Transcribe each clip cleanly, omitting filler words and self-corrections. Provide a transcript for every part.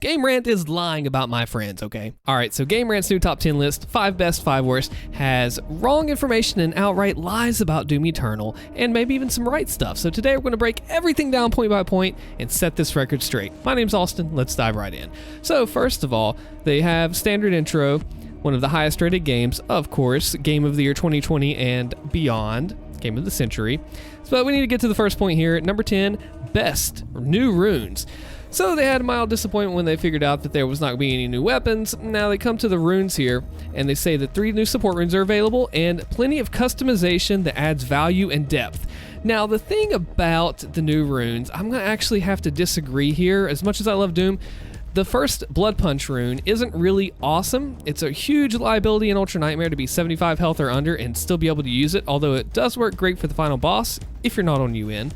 GameRant is lying about my friends, okay? Alright, so GameRant's new top 10 list, 5 best, 5 worst, has wrong information and outright lies about Doom Eternal, and maybe even some right stuff. So today we're going to break everything down point by point and set this record straight. My name's Allstin, let's dive right in. So first of all, they have standard intro, one of the highest rated games, of course, Game of the Year 2020 and beyond, Game of the Century. So we need to get to the first point here. Number 10, best, new runes. So they had a mild disappointment when they figured out that there was not going to be any new weapons. Now they come to the runes here, and they say that 3 new support runes are available, and plenty of customization that adds value and depth. Now the thing about the new runes, I'm going to actually have to disagree here. As much as I love Doom, the first Blood Punch rune isn't really awesome. It's a huge liability in Ultra Nightmare to be 75 health or under and still be able to use it, although it does work great for the final boss if you're not on UN.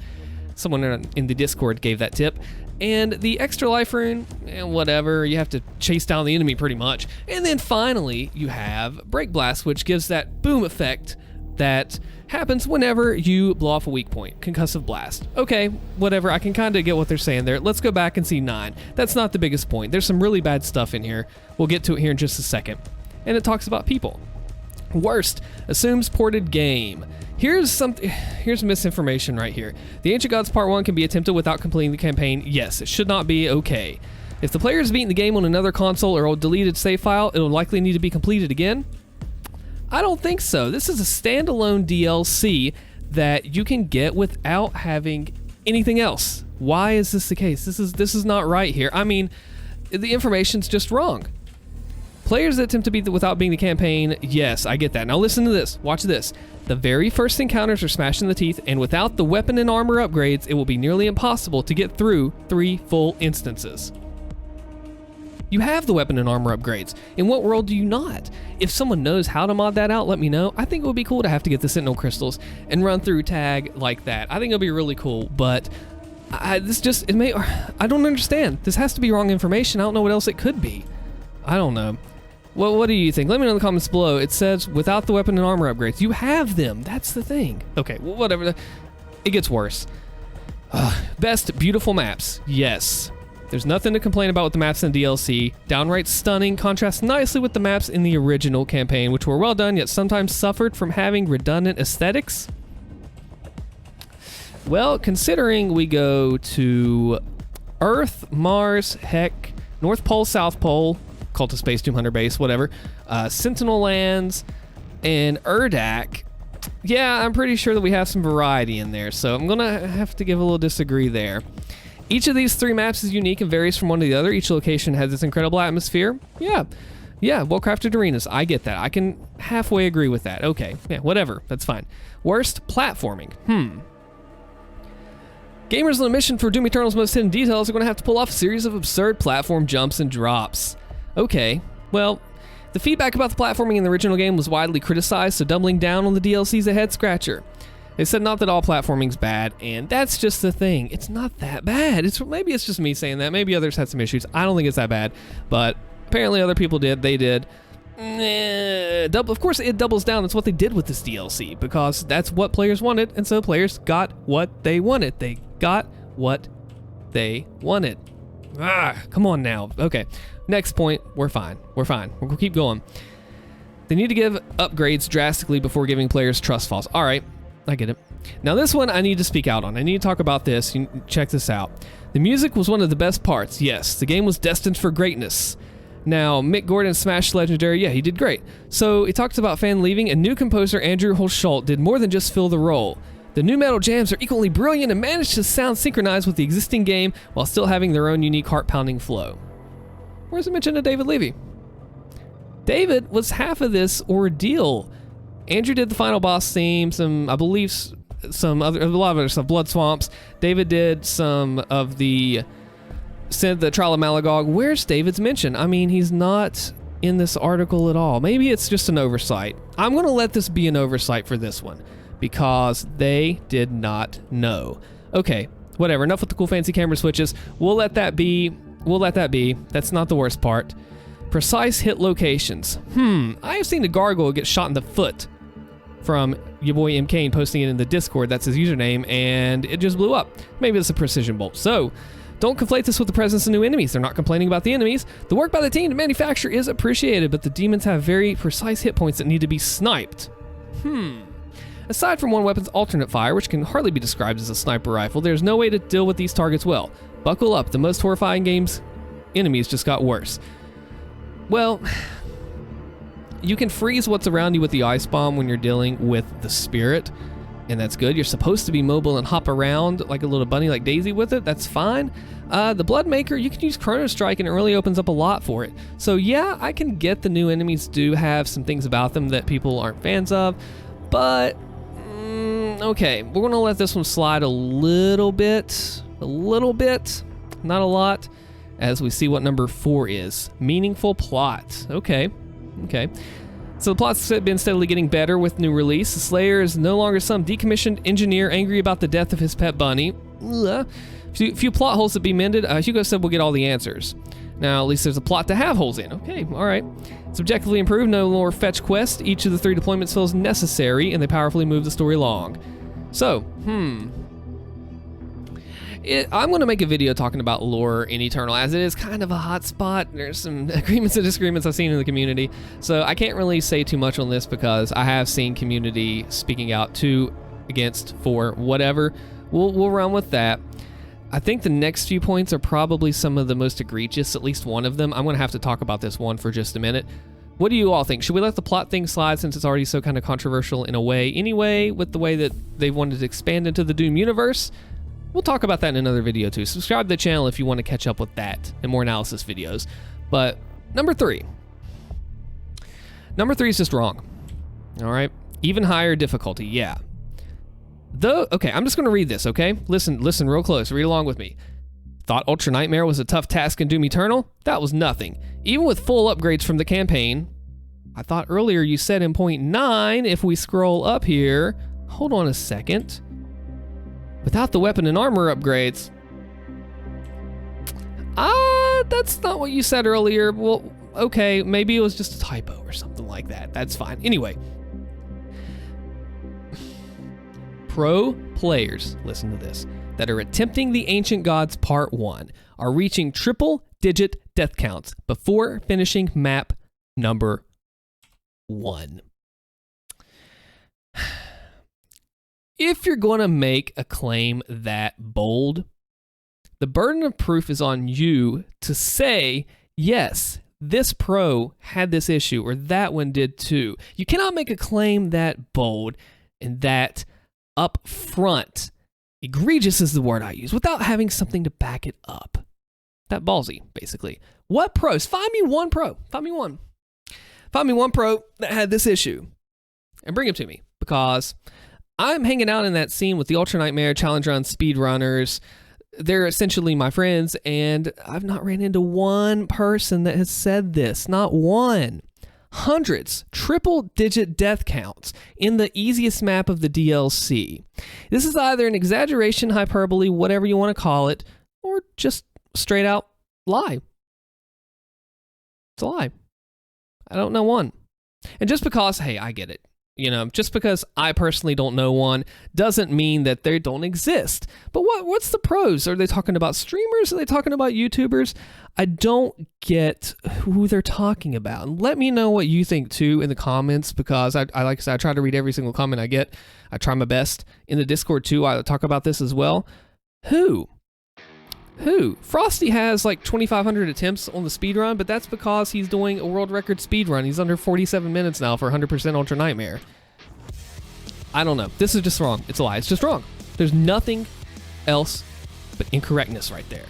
Someone in the Discord gave that tip. And the extra life rune, whatever, you have to chase down the enemy pretty much. And then finally, you have Break Blast, which gives that boom effect that happens whenever you blow off a weak point. Concussive Blast. Okay, whatever, I can kind of get what they're saying there. Let's go back and see 9. That's not the biggest point. There's some really bad stuff in here. We'll get to it here in just a second. And it talks about people. Worst, assumes ported game. Here's misinformation right here. The Ancient Gods Part 1 can be attempted without completing the campaign. Yes, it should not be okay. If the player has beaten the game on another console or a deleted save file, it'll likely need to be completed again. I don't think so. This is a standalone DLC that you can get without having anything else. Why is this the case? This is not right here. I mean, the information's just wrong. Players that attempt to beat without beating the campaign, yes, I get that. Now listen to this, watch this. The very first encounters are smashed in the teeth, and without the weapon and armor upgrades, it will be nearly impossible to get through 3 full instances. You have the weapon and armor upgrades. In what world do you not? If someone knows how to mod that out, let me know. I think it would be cool to have to get the Sentinel Crystals and run through tag like that. I think it'll be really cool, but I don't understand. This has to be wrong information. I don't know what else it could be. I don't know. Well, what do you think? Let me know in the comments below. It says without the weapon and armor upgrades. You have them. That's the thing. Okay, well, whatever. It gets worse. Best beautiful maps. Yes. There's nothing to complain about with the maps in DLC. Downright stunning. Contrasts nicely with the maps in the original campaign, which were well done, yet sometimes suffered from having redundant aesthetics. Well, considering we go to Earth, Mars, heck, North Pole, South Pole, Cultist Space, Doom Hunter Base, whatever, Sentinel Lands, and Urdak, yeah, I'm pretty sure that we have some variety in there, so I'm gonna have to give a little disagree there. Each of these 3 maps is unique and varies from one to the other. Each location has its incredible atmosphere. Yeah, well-crafted arenas, I get that. I can halfway agree with that. Okay, yeah, whatever, that's fine. Worst, platforming. Gamers on a mission for Doom Eternal's most hidden details are gonna have to pull off a series of absurd platform jumps and drops. Okay, well, the feedback about the platforming in the original game was widely criticized, so doubling down on the DLC's a head-scratcher. They said not that all platforming's bad, and that's just the thing. It's not that bad. Maybe it's just me saying that. Maybe others had some issues. I don't think it's that bad, but apparently other people did. They did. Of course, it doubles down. That's what they did with this DLC, because that's what players wanted, and so players got what they wanted. They got what they wanted. Come on now. Okay. Next point, we're fine. We're gonna keep going. They need to give upgrades drastically before giving players trust falls. All right, I get it. Now this one I need to speak out on. I need to talk about this. Check this out. The music was one of the best parts. Yes, the game was destined for greatness. Now, Mick Gordon smashed Legendary. Yeah, he did great. So it talks about fan leaving, and new composer Andrew Hulshult did more than just fill the role. The new metal jams are equally brilliant and managed to sound synchronized with the existing game while still having their own unique heart-pounding flow. Where's the mention of David Levy? David was half of this ordeal. Andrew did the final boss theme, a lot of other stuff, Blood Swamps. David did some of the Trial of Malagog. Where's David's mention? I mean, he's not in this article at all. Maybe it's just an oversight. I'm gonna let this be an oversight for this one, because they did not know. Okay, whatever, enough with the cool fancy camera switches. We'll let that be. That's not the worst part. Precise hit locations. I have seen a gargoyle get shot in the foot from your boy M. Kane posting it in the Discord. That's his username, and it just blew up. Maybe it's a precision bolt. So, Don't conflate this with the presence of new enemies. They're not complaining about the enemies. The work by the team to manufacture is appreciated, but the demons have very precise hit points that need to be sniped. Aside from one weapon's alternate fire, which can hardly be described as a sniper rifle, there's no way to deal with these targets well. Buckle up, the most horrifying game's enemies just got worse. Well, you can freeze what's around you with the ice bomb when you're dealing with the spirit, and that's good. You're supposed to be mobile and hop around like a little bunny like Daisy with it. That's fine. The Bloodmaker, you can use Chrono Strike, and it really opens up a lot for it. So yeah, I can get the new enemies do have some things about them that people aren't fans of, but okay, we're gonna let this one slide a little bit, not a lot, as we see what number 4 is. Meaningful plot. Okay. So the plot's been steadily getting better with new release. The Slayer is no longer some decommissioned engineer angry about the death of his pet bunny. Few plot holes to be mended. Hugo said we'll get all the answers. Now, at least there's a plot to have holes in. Okay, all right. It's objectively improved. No more fetch quest. Each of the 3 deployments feels necessary, and they powerfully move the story along. So, I'm going to make a video talking about lore in Eternal, as it is kind of a hot spot. There's some agreements and disagreements I've seen in the community, so I can't really say too much on this because I have seen community speaking out to, against, for, whatever. We'll run with that. I think the next few points are probably some of the most egregious, at least one of them. I'm going to have to talk about this one for just a minute. What do you all think? Should we let the plot thing slide since it's already so kind of controversial in a way anyway, with the way that they wanted to expand into the Doom universe? We'll talk about that in another video too. Subscribe to the channel if you want to catch up with that and more analysis videos. But number 3. Number 3 is just wrong. All right? Even higher difficulty, yeah. Okay, I'm just going to read this, okay? Listen real close. Read along with me. Thought Ultra Nightmare was a tough task in Doom Eternal? That was nothing. Even with full upgrades from the campaign. I thought earlier you said in point 9, if we scroll up here. Hold on a second. Without the weapon and armor upgrades. That's not what you said earlier. Well, okay, maybe it was just a typo or something like that. That's fine. Anyway. Pro players, listen to this, that are attempting the Ancient Gods Part 1 are reaching triple-digit death counts before finishing map number 1. If you're going to make a claim that bold, the burden of proof is on you to say, yes, this pro had this issue, or that one did too. You cannot make a claim that bold and that up front, egregious is the word I use, without having something to back it up. That ballsy, basically. What pros? Find me one pro. Find me one. Find me one pro that had this issue and bring him to me, because I'm hanging out in that scene with the Ultra Nightmare Challenge Run speedrunners. They're essentially my friends, and I've not ran into one person that has said this. Not one. Hundreds, triple-digit death counts in the easiest map of the DLC. This is either an exaggeration, hyperbole, whatever you want to call it, or just straight out lie. It's a lie. I don't know one. And just because, hey, I get it. You know, just because I personally don't know one doesn't mean that they don't exist. But what's the pros? Are they talking about streamers? Are they talking about YouTubers? I don't get who they're talking about. And let me know what you think too in the comments, because I like I said, I try to read every single comment I get. I try my best. In the Discord too, I talk about this as well. Who? Frosty has like 2,500 attempts on the speedrun, but that's because he's doing a world record speedrun. He's under 47 minutes now for 100% Ultra Nightmare. I don't know. This is just wrong. It's a lie. It's just wrong. There's nothing else but incorrectness right there.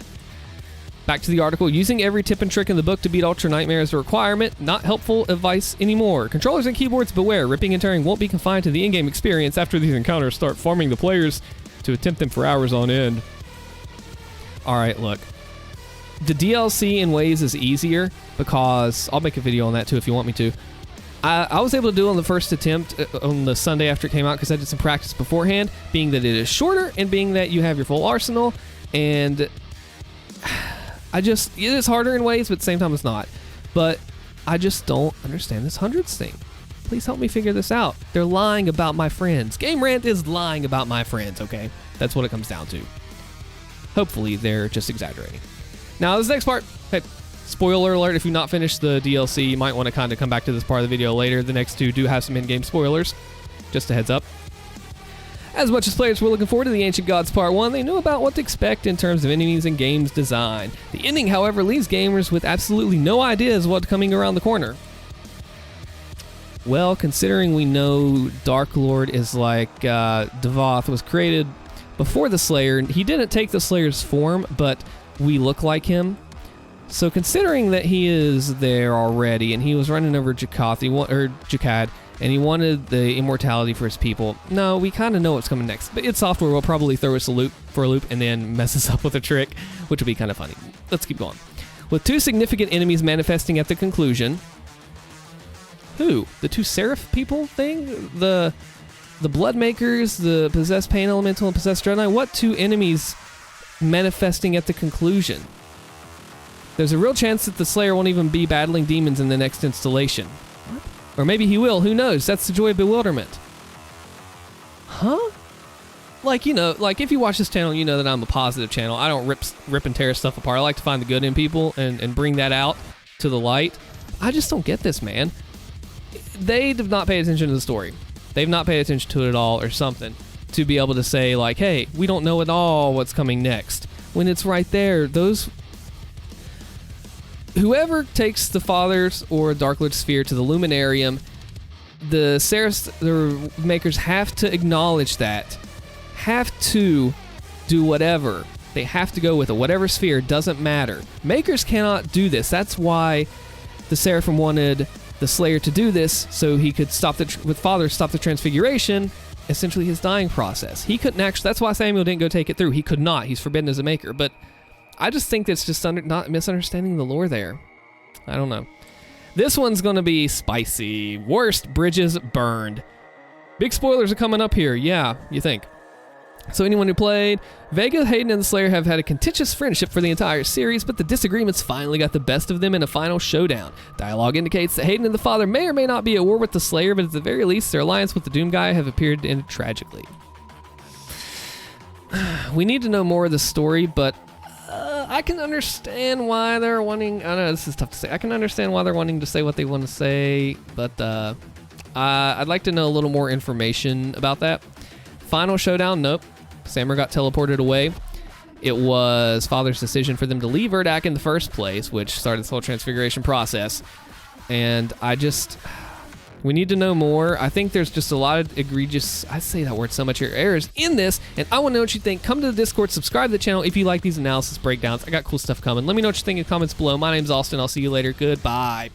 Back to the article. Using every tip and trick in the book to beat Ultra Nightmare is a requirement, not helpful advice anymore. Controllers and keyboards beware. Ripping and tearing won't be confined to the in-game experience after these encounters start farming the players to attempt them for hours on end. All right, look. The DLC in ways is easier, because I'll make a video on that too if you want me to. I was able to do it on the first attempt on the Sunday after it came out, because I did some practice beforehand, being that it is shorter and being that you have your full arsenal, and it is harder in ways, but at the same time it's not. But I just don't understand this hundreds thing. Please help me figure this out. They're lying about my friends. GameRant is lying about my friends, okay? That's what it comes down to. Hopefully, they're just exaggerating. Now, this next part, hey, spoiler alert, if you've not finished the DLC, you might want to kind of come back to this part of the video later. The next two do have some in-game spoilers. Just a heads up. As much as players were looking forward to the Ancient Gods Part 1, they knew about what to expect in terms of enemies and game's design. The ending, however, leaves gamers with absolutely no ideas what's coming around the corner. Well, considering we know Dark Lord is like Devoth was created before the Slayer, he didn't take the Slayer's form, but we look like him. So considering that he is there already and he was running over Jakad, and he wanted the immortality for his people. No, we kind of know what's coming next. But id Software will probably throw us for a loop and then mess us up with a trick, which will be kind of funny. Let's keep going. With two significant enemies manifesting at the conclusion. Who? The two Seraph people thing? The Bloodmakers, the Possessed Pain Elemental, and Possessed Dread. What two enemies manifesting at the conclusion? There's a real chance that the Slayer won't even be battling demons in the next installation. What? Or maybe he will, who knows? That's the joy of bewilderment. Huh? Like, you know, like if you watch this channel, you know that I'm a positive channel. I don't rip and tear stuff apart. I like to find the good in people and bring that out to the light. I just don't get this, man. They have not paid attention to the story. They've not paid attention to it at all or something to be able to say like, hey, we don't know at all what's coming next. When it's right there, those... Whoever takes the Fathers or Dark Lord Sphere to the Luminarium, the makers have to acknowledge that. Have to do whatever. They have to go with it. Whatever sphere, doesn't matter. Makers cannot do this. That's why the Seraphim wanted the Slayer to do this, so he could stop with Fathers, stop the Transfiguration, essentially his dying process. He couldn't actually, that's why Samuel didn't go take it through. He could not. He's forbidden as a maker, but I just think that's just not misunderstanding the lore there. I don't know. This one's going to be spicy. Worst bridges burned. Big spoilers are coming up here. Yeah, you think. So anyone who played, Vega, Hayden, and the Slayer have had a contentious friendship for the entire series, but the disagreements finally got the best of them in a final showdown. Dialogue indicates that Hayden and the Father may or may not be at war with the Slayer, but at the very least, their alliance with the Doom Guy have appeared to end tragically. We need to know more of the story, but I can understand why they're wanting... I know this is tough to say. I can understand why they're wanting to say what they want to say, but I'd like to know a little more information about that. Final showdown, nope. Samur got teleported away. It was Father's decision for them to leave Urdak in the first place, which started this whole transfiguration process. And we need to know more. I think there's just a lot of egregious, I say that word so much here, errors in this, and I want to know what you think. Come to the Discord, subscribe to the channel if you like these analysis breakdowns. I got cool stuff coming. Let me know what you think in the comments below. My name's Allstin. I'll see you later. Goodbye.